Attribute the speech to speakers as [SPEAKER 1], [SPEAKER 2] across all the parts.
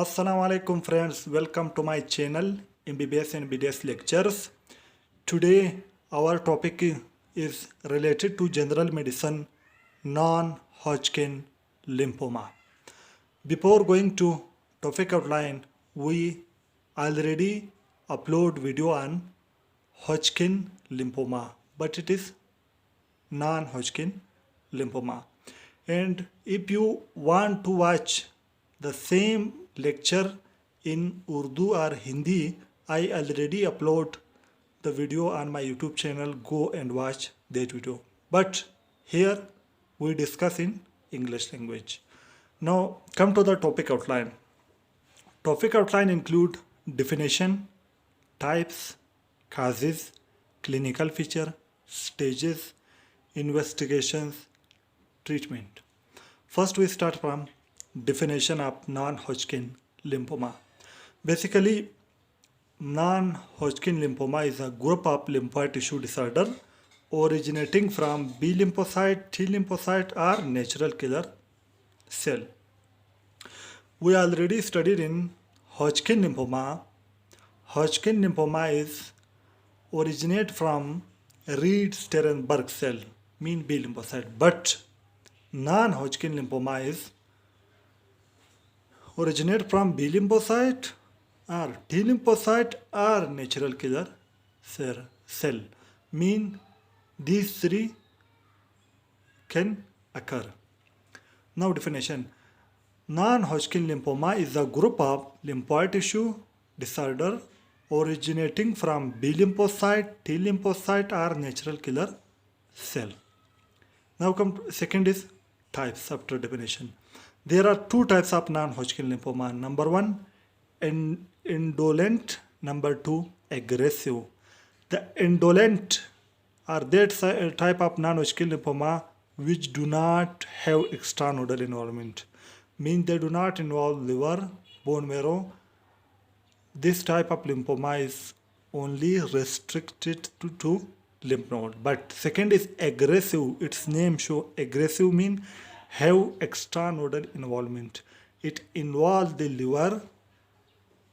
[SPEAKER 1] Assalamu alaikum friends, welcome to my channel MBBS and BDS lectures. Today our topic is related to general medicine non-Hodgkin lymphoma. Before going to topic outline, we already upload video on Hodgkin lymphoma, but it is non-Hodgkin lymphoma. And if you want to watch the same lecture in Urdu or Hindi, I already upload the video on my YouTube channel. Go and watch that video. But here we discuss in English language. Now come to the topic outline. Topic outline include definition, types, causes, clinical feature, stages, investigations, treatment. First we start from definition of non-Hodgkin lymphoma. Basically, non-Hodgkin lymphoma is a group of lymphoid tissue disorder originating from B lymphocyte, T lymphocyte or natural killer cell. We already studied in Hodgkin lymphoma. Hodgkin lymphoma is originate from Reed-Sternberg cell, mean B lymphocyte, but non-Hodgkin lymphoma is originate from B lymphocyte or T lymphocyte or natural killer cell. Mean these three can occur. Now definition. Non-Hodgkin lymphoma is a group of lymphoid tissue disorder originating from B lymphocyte, T lymphocyte or natural killer cell. Now second is types after definition. There are two types of non-Hodgkin lymphoma. Number one, indolent. Number two, aggressive. The indolent are that type of non-Hodgkin lymphoma which do not have extranodal involvement. Means they do not involve liver, bone marrow. This type of lymphoma is only restricted to lymph node. But second is aggressive. Its name show aggressive mean have extranodal involvement. It involves the liver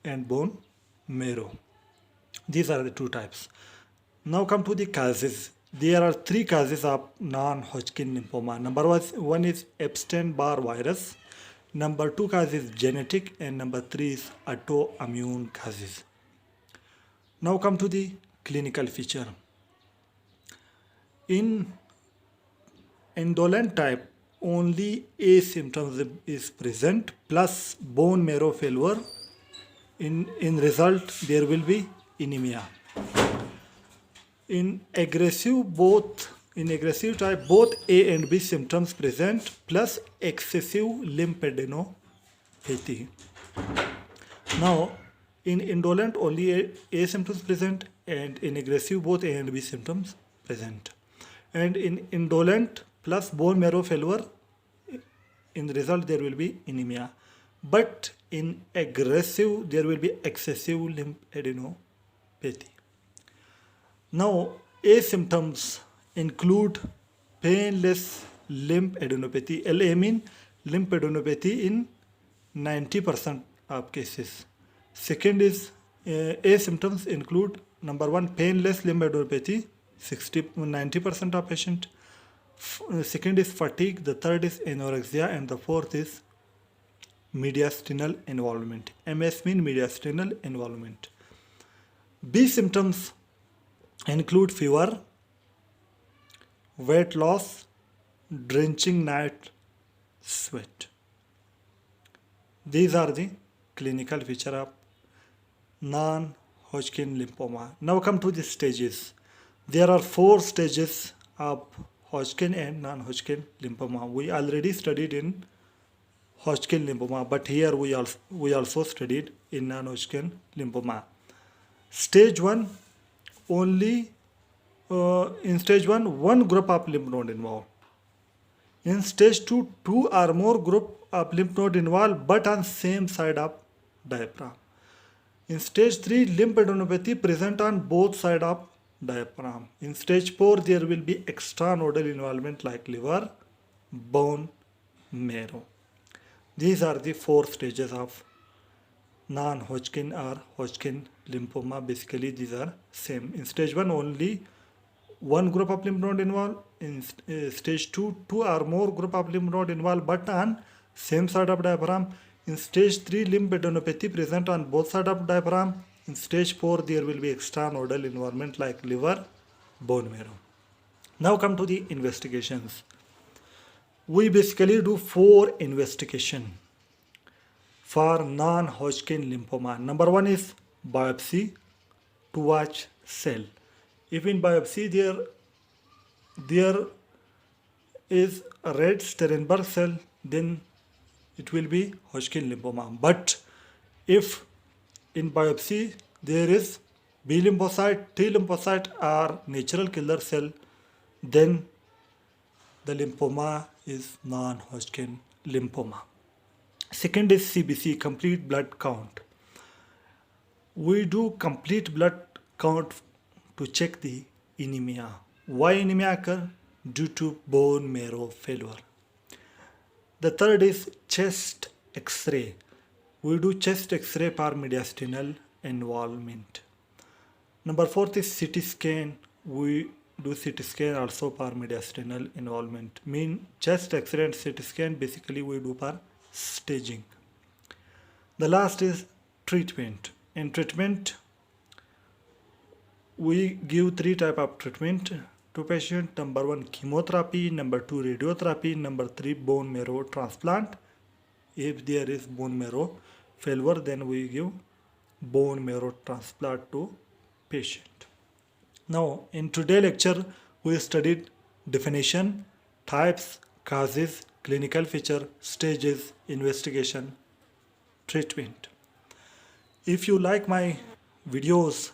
[SPEAKER 1] and bone marrow. These are the two types. Now come to the causes. There are three causes of non-Hodgkin lymphoma. Number one is Epstein-Barr virus. Number two cause is genetic, and number three is autoimmune causes. Now come to the clinical feature. In indolent type, only A symptoms is present plus bone marrow failure. In result, there will be anemia. In aggressive type, both A and B symptoms present plus excessive lymphadenopathy. Now, in indolent, only A symptoms present, and in aggressive, both A and B symptoms present. And in indolent plus bone marrow failure, in the result there will be anemia. But in aggressive, there will be excessive lymphadenopathy. Now, A symptoms include painless lymphadenopathy. LA mean lymphadenopathy in 90% of cases. Second is A symptoms include number one, painless lymphadenopathy, 90% of patient. Second is fatigue. The third is anorexia, and the fourth is mediastinal involvement. MS mean mediastinal involvement. B symptoms include fever, weight loss, drenching night sweat. These are the clinical feature of non-Hodgkin lymphoma. Now come to the stages. There are 4 stages of Hodgkin and non-Hodgkin lymphoma. We already studied in Hodgkin lymphoma, but here we also studied in non-Hodgkin lymphoma. Stage 1, only in stage 1, one group of lymph node involved. In stage 2, 2 or more group of lymph node involved but on same side of diaphragm. In stage 3, lymphadenopathy present on both sides of diaphragm. In stage 4, there will be extranodal involvement like liver, bone, marrow. These are the 4 stages of non-Hodgkin or Hodgkin lymphoma. Basically these are same. In stage 1 only one group of lymph node involved. In stage 2 two or more group of lymph node involved but on same side of diaphragm. In stage 3 lymphadenopathy present on both sides of diaphragm. In stage 4 there will be extranodal involvement like liver, bone marrow. Now come to the investigations. We basically do 4 investigation for non-Hodgkin lymphoma. Number 1 is biopsy to watch cell. If in biopsy there is a red Sternberg cell, then it will be Hodgkin lymphoma. But if in biopsy there is B lymphocyte, T lymphocyte or natural killer cell, then the lymphoma is non-Hodgkin lymphoma. Second is CBC, complete blood count. We do complete blood count to check the anemia. Why anemia occur? Due to bone marrow failure. The third is chest X-ray. We do chest X-ray for mediastinal involvement. Number 4 is CT scan. We do CT scan also for mediastinal involvement. Mean chest X-ray and CT scan basically we do for staging. The last is treatment. In treatment we give 3 type of treatment to patient. Number 1 chemotherapy, number 2 radiotherapy, number 3 bone marrow transplant. If there is bone marrow failure, then we give bone marrow transplant to patient. Now in today's lecture we studied definition, types, causes, clinical feature, stages, investigation, treatment. If you like my videos,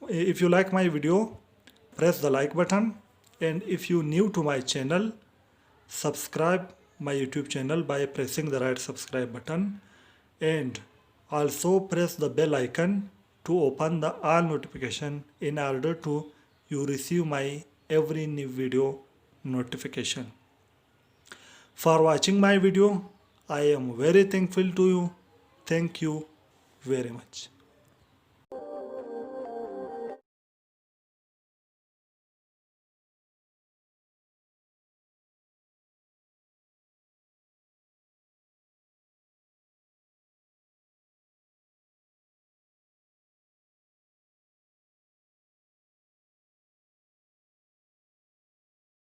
[SPEAKER 1] if you like my video, press the like button, and if you new to my channel, subscribe my YouTube channel by pressing the right subscribe button, and also press the bell icon to open the all notification in order to you receive my every new video notification. For watching my video, I am very thankful to you. Thank you very much.